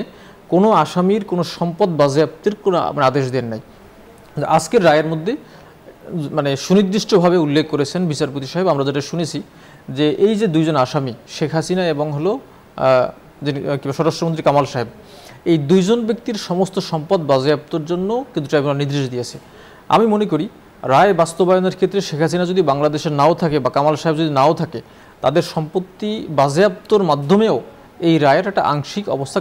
কোনো আসামির কোনো সম্পদ বাজেয়াপ্তির কোনো আদেশ দেন নাই। আজকের রায়ের মধ্যে সুনির্দিষ্টভাবে উল্লেখ করেছেন বিচারপতি সাহেব, আমরা যেটা শুনেছি যে এই যে 2 জন আসামি শেখ হাসিনা এবং হলো স্বরাষ্ট্রমন্ত্রী কামাল সাহেব, এই 2 জন ব্যক্তির সমস্ত সম্পদ বাজেয়াপ্তর জন্য কিন্তু ট্রাইব্যুনাল নির্দেশ দিয়েছে। আমি মনে করি রায় বাস্তবায়নের ক্ষেত্রে শেখ হাসিনা যদি বাংলাদেশে নাও থাকে বা কামাল সাহেব যদি নাও থাকে, তাদের সম্পত্তি বাজেয়াপ্তর মাধ্যমেও এই রায়ের একটা আংশিক অবস্থা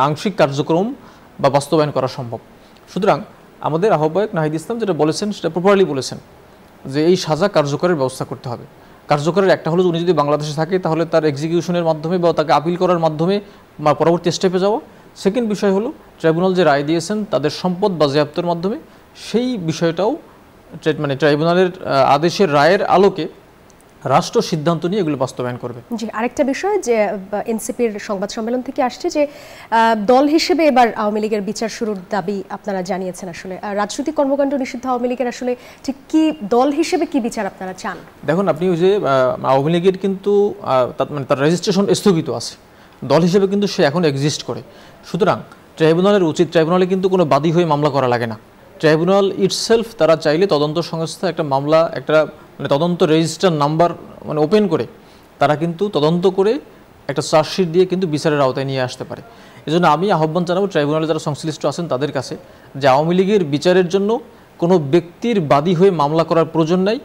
আংশিক কার্যক্রম বা বাস্তবায়ন করা সম্ভব। সুতরাং আমাদের আহ্বায়ক নাহিদ ইসলাম যেটা বলেছেন সেটা প্রপারলি বলেছেন যে এই সাজা কার্যকরের ব্যবস্থা করতে হবে। কার্যকরের একটা হলো উনি যদি বাংলাদেশে থাকে তাহলে তার এক্সিকিউশনের মাধ্যমে বা তাকে আপিল করার মাধ্যমে বা পরবর্তী স্টেপে যাওয়া। সেকেন্ড বিষয় হলো ট্রাইব্যুনাল যে রায় দিয়েছেন তাদের সম্পদ বাজেয়াপ্তর মাধ্যমে সেই বিষয়টাও ট্রাইব্যুনালের আদেশের রায়ের আলোকে রাষ্ট্র সিদ্ধান্ত নিয়ে এগুলো বাস্তবায়ন করবে। জি, আরেকটা বিষয় যে এনসিপির সংবাদ সম্মেলন থেকে আসছে যে দল হিসেবে এবার আওয়ামী লীগের বিচার শুরুর দাবি আপনারা জানিয়েছেন। আসলে রাজনৈতিক কর্মকাণ্ড নিষিদ্ধ আওয়ামী লীগের আসলে ঠিক কি দল হিসেবে কি বিচার আপনারা চান? দেখুন, আপনি ওই যে আওয়ামী লীগের কিন্তু তার রেজিস্ট্রেশন স্থগিত আছে, দল হিসেবে কিন্তু সে এখন এক্সিস্ট করে। সুতরাং ট্রাইব্যুনালের উচিত, ট্রাইব্যুনালে কিন্তু কোনো বাদী হয়ে মামলা করা লাগে না। ট্রাইব্যুনাল ইটসেলফ তারা চাইলে তদন্ত সংস্থা একটা মামলা তদন্ত রেজিস্টার নাম্বার ওপেন করে তারা কিন্তু তদন্ত করে একটা চার্জশিট দিয়ে কিন্তু বিচারের আওতায় নিয়ে আসতে পারে। এজন্য আমি আহ্বান জানাবো ট্রাইব্যুনালে যারা সংশ্লিষ্ট আছেন তাদের কাছে যে আওয়ামী লীগের বিচারের জন্য কোনো ব্যক্তির বাদী হয়ে মামলা করার প্রয়োজন নাই।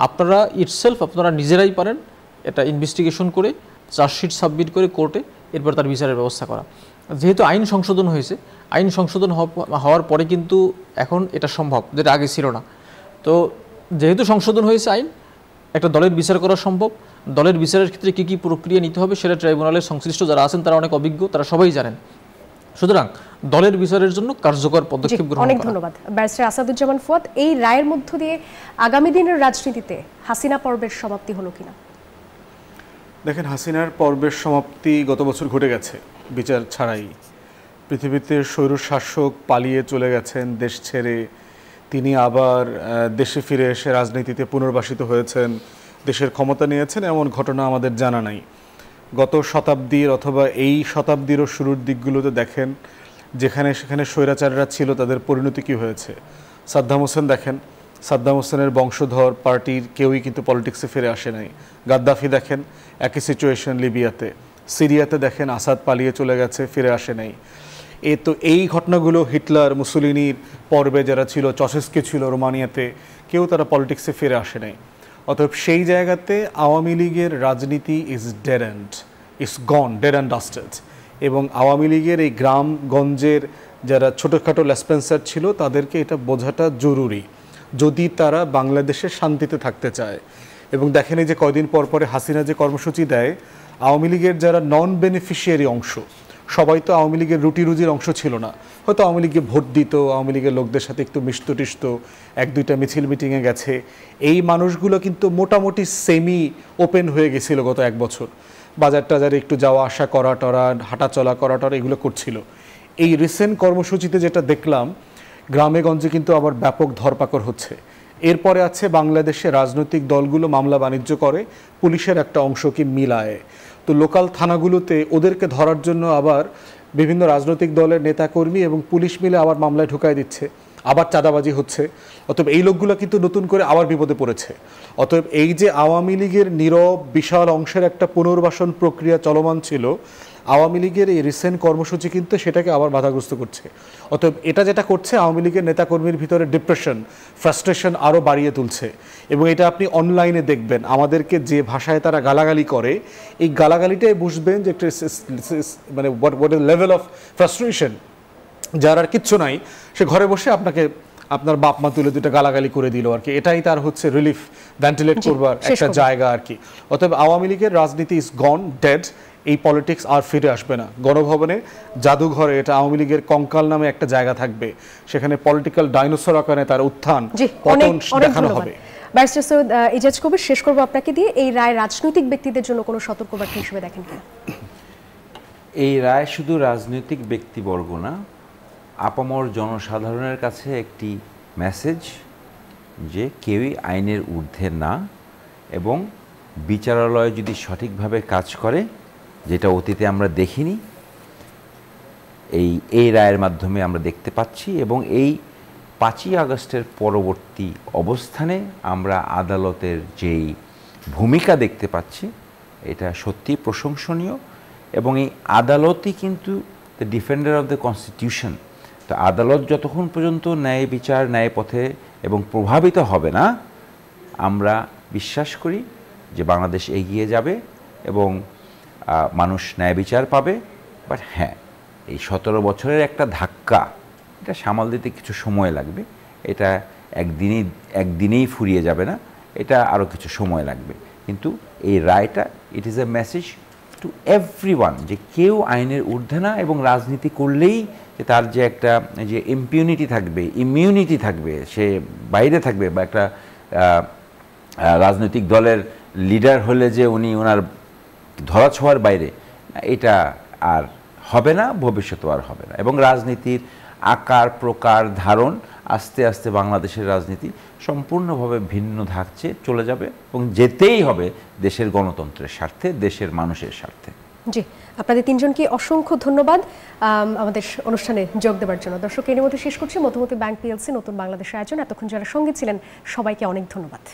আপনারা ইটসেলফ আপনারা নিজেরাই পারেন এটা ইনভেস্টিগেশন করে চার্জশিট সাবমিট করে কোর্টে এরপর তার বিচারের ব্যবস্থা করা। যেহেতু আইন সংশোধন হয়েছে, আইন সংশোধন হওয়ার পরে কিন্তু এখন এটা সম্ভব, যেটা আগে ছিল না। তো যেহেতু সংশোধন হয়েছে আইন, একটা দলের বিচার করা সম্ভব। দলের বিচারের ক্ষেত্রে কী কী প্রক্রিয়া নিতে হবে সেটা ট্রাইব্যুনালের সংশ্লিষ্ট যারা আছেন তারা অনেক অভিজ্ঞ, তারা সবাই জানেন। সুতরাং দলের বিচারের জন্য কার্যকর পদক্ষেপ গ্রহণ করা। অনেক ধন্যবাদ ব্যারিস্টার আসাদুজ্জামান ফুয়াদ। এই রায়ের মধ্য দিয়ে আগামী দিনের রাজনীতিতে হাসিনা পর্বের সমাপ্তি হলো কিনা? দেখেন, হাসিনার পর্বের সমাপ্তি গত বছর ঘটে গেছে বিচার ছাড়াই। পৃথিবীতে স্বৈর শাসক পালিয়ে চলে গেছেন দেশ ছেড়ে, তিনি আবার দেশে ফিরে এসে রাজনীতিতে পুনর্বাসিত হয়েছেন, দেশের ক্ষমতা নিয়েছেন, এমন ঘটনা আমাদের জানা নাই। গত শতাব্দীর অথবা এই শতাব্দীরও শুরুর দিকগুলোতে দেখেন যেখানে সেখানে স্বৈরাচাররা ছিল তাদের পরিণতি কী হয়েছে। সাদ্দাম হোসেন দেখেন, সাদ্দাম হোসেনের বংশধর পার্টির কেউই কিন্তু পলিটিক্সে ফিরে আসে নাই। গাদ্দাফি দেখেন, একই সিচুয়েশন লিবিয়াতে। সিরিয়াতে দেখেন আসাদ পালিয়ে চলে গেছে, ফিরে আসে নাই। এই ঘটনাগুলো হিটলার মুসোলিনির পর্বে যারা ছিল, চসেস্কে ছিল রোমানিয়াতে, কেউ তারা পলিটিক্সে ফিরে আসে নাই। অতএব সেই জায়গাতে আওয়ামী লীগের রাজনীতি is dead and is gone, dead and dusted. এবং আওয়ামী লীগের এই গ্রামগঞ্জের যারা ছোটোখাটো লেসপেন্সার ছিল তাদেরকে এটা বোঝাটা জরুরি যদি তারা বাংলাদেশে শান্তিতে থাকতে চায়। এবং দেখেন এই যে কয়দিন পর পরে হাসিনা যে কর্মসূচি দেয়, আওয়ামী লীগের যারা নন বেনিফিশিয়ারি অংশ, সবাই তো আওয়ামী লীগের রুটি রুজির অংশ ছিল না। হয়তো আওয়ামী লীগে ভোট দিত, আওয়ামী লীগের লোকদের সাথে একটু মিশতো টিশতো, এক দুইটা মিছিল মিটিংয়ে গেছে। এই মানুষগুলো কিন্তু মোটামুটি সেমি ওপেন হয়ে গেছিল গত এক বছর। বাজার টাজারে একটু যাওয়া আসা করা টরা, হাঁটা চলা করা টরা এগুলো করছিল। এই রিসেন্ট কর্মসূচিতে যেটা দেখলাম, গ্রামে গঞ্জে কিন্তু আবার ব্যাপক ধরপাকড় হচ্ছে। এরপরে আছে বাংলাদেশে রাজনৈতিক দলগুলো মামলা বাণিজ্য করে, পুলিশের একটা অংশকে মিলায়। তো লোকাল থানাগুলোতে ওদেরকে ধরার জন্য আবার বিভিন্ন রাজনৈতিক দলের নেতাকর্মী এবং পুলিশ মিলে আবার মামলায় ঢুকাই দিচ্ছে, আবার চাঁদাবাজি হচ্ছে। অতএব এই লোকগুলো কিন্তু নতুন করে আবার বিপদে পড়েছে। অতএব এই যে আওয়ামী লীগের নীরব বিশাল অংশের একটা পুনর্বাসন প্রক্রিয়া চলমান ছিল, আওয়ামী লীগের এই রিসেন্ট কর্মসূচি কিন্তু সেটাকে আবার বাধাগ্রস্ত করছে। অতএব এটা যেটা করছে, আওয়ামী লীগের নেতাকর্মীর ভিতরে ডিপ্রেশন, ফ্রাস্ট্রেশন আরও বাড়িয়ে তুলছে। এবং এটা আপনি অনলাইনে দেখবেন, আমাদেরকে যে ভাষায় তারা গালাগালি করে, এই গালাগালিটাই বুঝবেন যে একটা মানে what is level of frustration. যার আর কিচ্ছু নাই, সে ঘরে বসে আপনাকে আপনার বাপ মা তুলে দুটো গালাগালি করে দিল আর কি। এটাই তার হচ্ছে রিলিফ, ভেন্টিলেট করবার একটা জায়গা আর কি। অতএব আওয়ামী লীগের রাজনীতি ইজ গন, ডেড। এই পলিটিক্স আর ফিরে আসবে না। গণভবনে, জাদুঘরে এটা আওয়ামী লীগের কঙ্কাল নামে একটা জায়গা থাকবে, সেখানে পলিটিক্যাল ডাইনোসর আকারে তার উত্থান পতন দেখানো হবে। ব্যারিস্টার সৈয়দ ইজাজ কবির, শেষ করবো আপনাকে দিয়ে। এই রায় রাজনৈতিক ব্যক্তিদের জন্য কোনো সতর্কবার্তা হিসেবে দেখেন কিনা? এই রায় শুধু রাজনৈতিক ব্যক্তিবর্গ না, আপামর জনসাধারণের কাছে একটি মেসেজ যে কেউই আইনের ঊর্ধ্বে না, এবং বিচারালয় যদি সঠিকভাবে কাজ করে, যেটা অতীতে আমরা দেখিনি, এই রায়ের মাধ্যমে আমরা দেখতে পাচ্ছি। এবং এই 5ই আগস্টের পরবর্তী অবস্থানে আমরা আদালতের যেই ভূমিকা দেখতে পাচ্ছি, এটা সত্যি প্রশংসনীয়। এবং এই আদালতই কিন্তু the defender of the constitution. তো আদালত যতক্ষণ পর্যন্ত ন্যায় বিচার, ন্যায় পথে এবং প্রভাবিত হবে না, আমরা বিশ্বাস করি যে বাংলাদেশ এগিয়ে যাবে এবং মানুষ ন্যায় বিচার পাবে। বাট হ্যাঁ, এই 17 বছরের একটা ধাক্কা, এটা সামাল দিতে কিছু সময় লাগবে। এটা একদিনেই ফুরিয়ে যাবে না, এটা আরও কিছু সময় লাগবে। কিন্তু এই রায়টা, it is a message to everyone যে কেউ আইনের ঊর্ধ্বে না, এবং রাজনীতি করলেই যে তার যে একটা যে ইমিউনিটি থাকবে, সে বাইরে থাকবে, বা একটা রাজনৈতিক দলের লিডার হলে যে উনি ওনার ধরাছোঁয়ার বাইরে, এটা আর হবে না, ভবিষ্যতেও আর হবে না। এবং রাজনীতির আকার প্রকার ধারণ আস্তে আস্তে বাংলাদেশের রাজনীতি সম্পূর্ণভাবে ভিন্ন ধাঁচে চলে যাবে, এবং যেতেই হবে দেশের গণতন্ত্রের স্বার্থে, দেশের মানুষের স্বার্থে। জি, আপনাদের তিনজনকে অসংখ্য ধন্যবাদ আমাদের অনুষ্ঠানে যোগ দেওয়ার জন্য। দর্শক, এর মধ্যে শেষ করছি মধুমতি ব্যাংক পিএলসি নতুন বাংলাদেশ আয়োজন। এতক্ষণ যারা সঙ্গে ছিলেন সবাইকে অনেক ধন্যবাদ।